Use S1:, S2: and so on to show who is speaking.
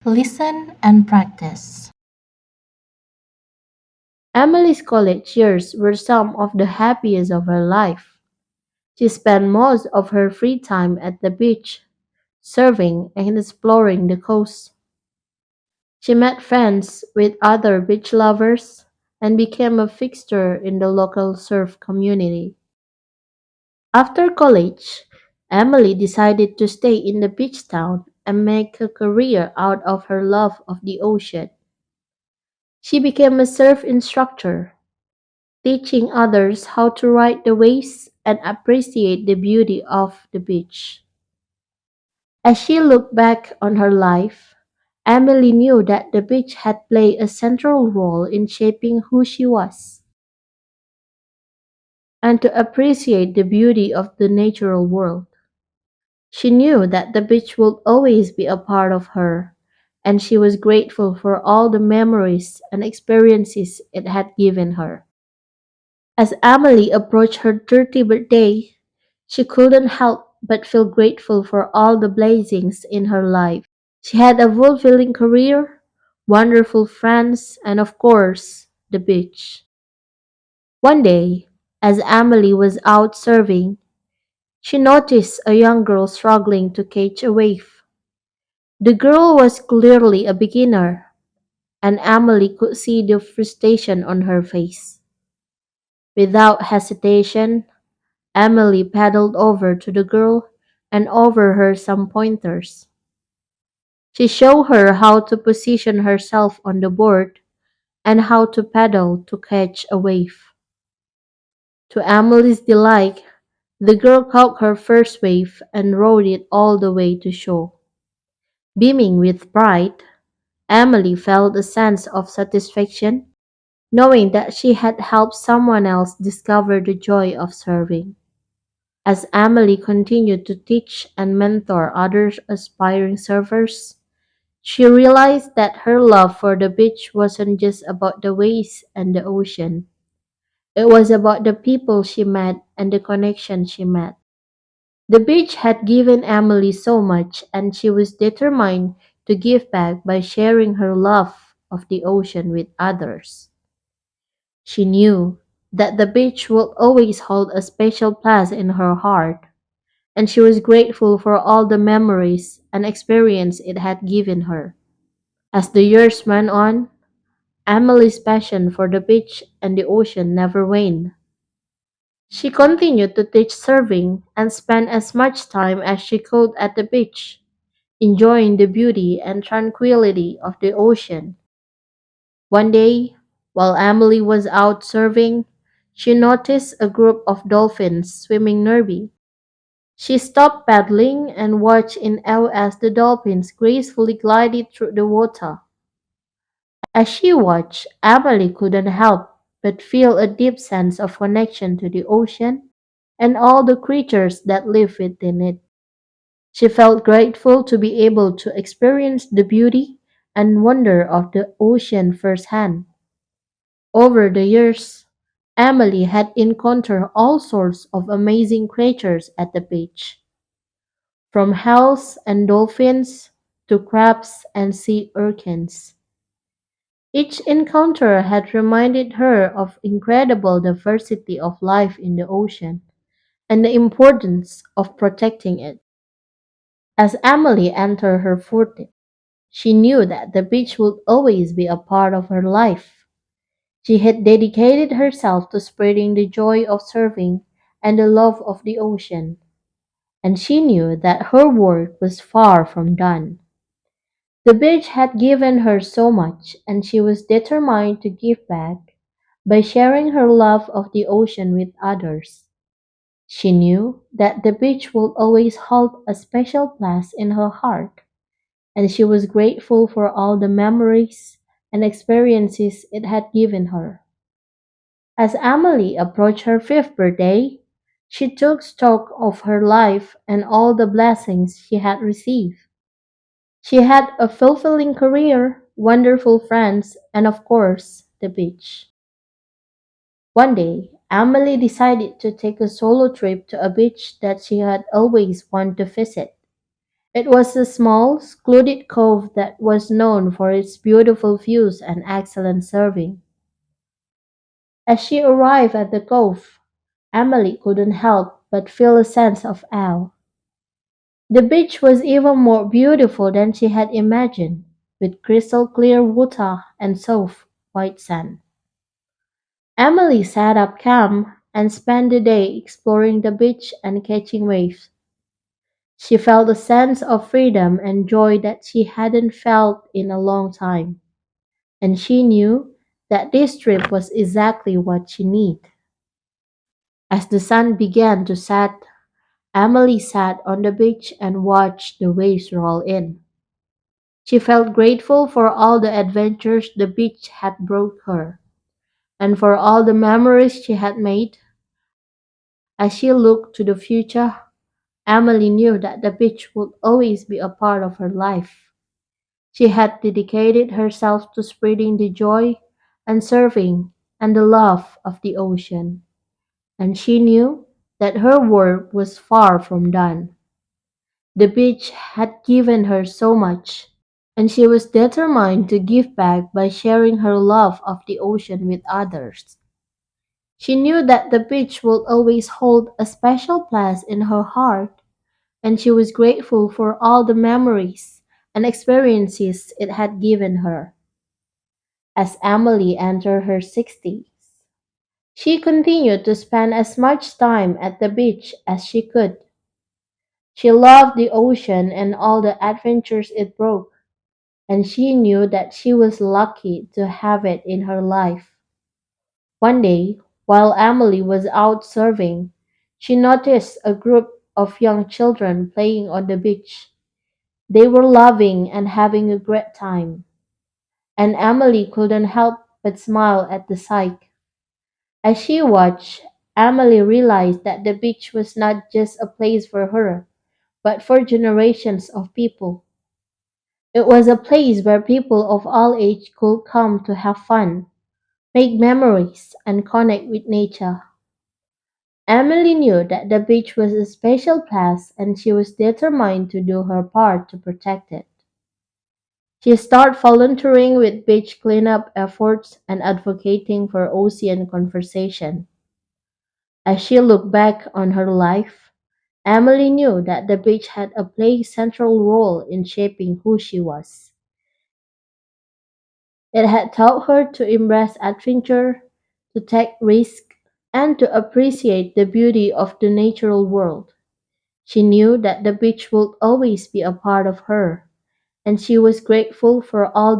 S1: Listen and practice.
S2: Emily's college years were some of the happiest of her life. She spent most of her free time at the beach, surfing and exploring the coast. She met friends with other beach lovers and became a fixture in the local surf community. After college, Emily decided to stay in the beach town and make a career out of her love of the ocean. She became a surf instructor, teaching others how to ride the waves and appreciate the beauty of the beach. As she looked back on her life, Emily knew that the beach had played a central role in shaping who she was, and to appreciate the beauty of the natural world. She knew that the beach would always be a part of her, and she was grateful for all the memories and experiences it had given her. As Emily approached her 30th birthday, she couldn't help but feel grateful for all the blessings in her life. She had a fulfilling career, wonderful friends, and of course, the beach. One day, as Emily was out surfing, she noticed a young girl struggling to catch a wave. The girl was clearly a beginner, and Emily could see the frustration on her face. Without hesitation, Emily paddled over to the girl and offered her some pointers. She showed her how to position herself on the board and how to paddle to catch a wave. To Emily's delight, the girl caught her first wave and rode it all the way to shore. Beaming with pride, Emily felt a sense of satisfaction, knowing that she had helped someone else discover the joy of surfing. As Emily continued to teach and mentor other aspiring surfers, she realized that her love for the beach wasn't just about the waves and the ocean. It was about the people she met and the connection she made. The beach had given Emily so much, and she was determined to give back by sharing her love of the ocean with others. She knew that the beach would always hold a special place in her heart, and she was grateful for all the memories and experience it had given her. As the years went on, Emily's passion for the beach and the ocean never waned. She continued to teach surfing and spent as much time as she could at the beach, enjoying the beauty and tranquility of the ocean. One day, while Emily was out surfing, she noticed a group of dolphins swimming nearby. She stopped paddling and watched in awe as the dolphins gracefully glided through the water. As she watched, Emily couldn't help but feel a deep sense of connection to the ocean and all the creatures that live within it. She felt grateful to be able to experience the beauty and wonder of the ocean firsthand. Over the years, Emily had encountered all sorts of amazing creatures at the beach, from whales and dolphins to crabs and sea urchins. Each encounter had reminded her of incredible diversity of life in the ocean and the importance of protecting it. As Emily entered her 40s, she knew that the beach would always be a part of her life. She had dedicated herself to spreading the joy of surfing and the love of the ocean, and she knew that her work was far from done. The beach had given her so much, and she was determined to give back by sharing her love of the ocean with others. She knew that the beach would always hold a special place in her heart, and she was grateful for all the memories and experiences it had given her. As Emily approached her fifth birthday, she took stock of her life and all the blessings she had received. She had a fulfilling career, wonderful friends, and of course, the beach. One day, Emily decided to take a solo trip to a beach that she had always wanted to visit. It was a small, secluded cove that was known for its beautiful views and excellent serving. As she arrived at the cove, Emily couldn't help but feel a sense of awe. The beach was even more beautiful than she had imagined, with crystal clear water and soft, white sand. Emily sat up camp and spent the day exploring the beach and catching waves. She felt a sense of freedom and joy that she hadn't felt in a long time, and she knew that this trip was exactly what she needed. As the sun began to set, Emily sat on the beach and watched the waves roll in. She felt grateful for all the adventures the beach had brought her, and for all the memories she had made. As she looked to the future, Emily knew that the beach would always be a part of her life. She had dedicated herself to spreading the joy and serving and the love of the ocean, and she knew that her work was far from done. The beach had given her so much, and she was determined to give back by sharing her love of the ocean with others. She knew that the beach would always hold a special place in her heart, and she was grateful for all the memories and experiences it had given her. As Emily entered her 60s, she continued to spend as much time at the beach as she could. She loved the ocean and all the adventures it brought, and she knew that she was lucky to have it in her life. One day, while Emily was out surfing, she noticed a group of young children playing on the beach. They were laughing and having a great time, and Emily couldn't help but smile at the sight. As she watched, Emily realized that the beach was not just a place for her, but for generations of people. It was a place where people of all ages could come to have fun, make memories, and connect with nature. Emily knew that the beach was a special place and she was determined to do her part to protect it. She started volunteering with beach cleanup efforts and advocating for ocean conservation. As she looked back on her life, Emily knew that the beach had played a central role in shaping who she was. It had taught her to embrace adventure, to take risks, and to appreciate the beauty of the natural world. She knew that the beach would always be a part of her, and she was grateful for all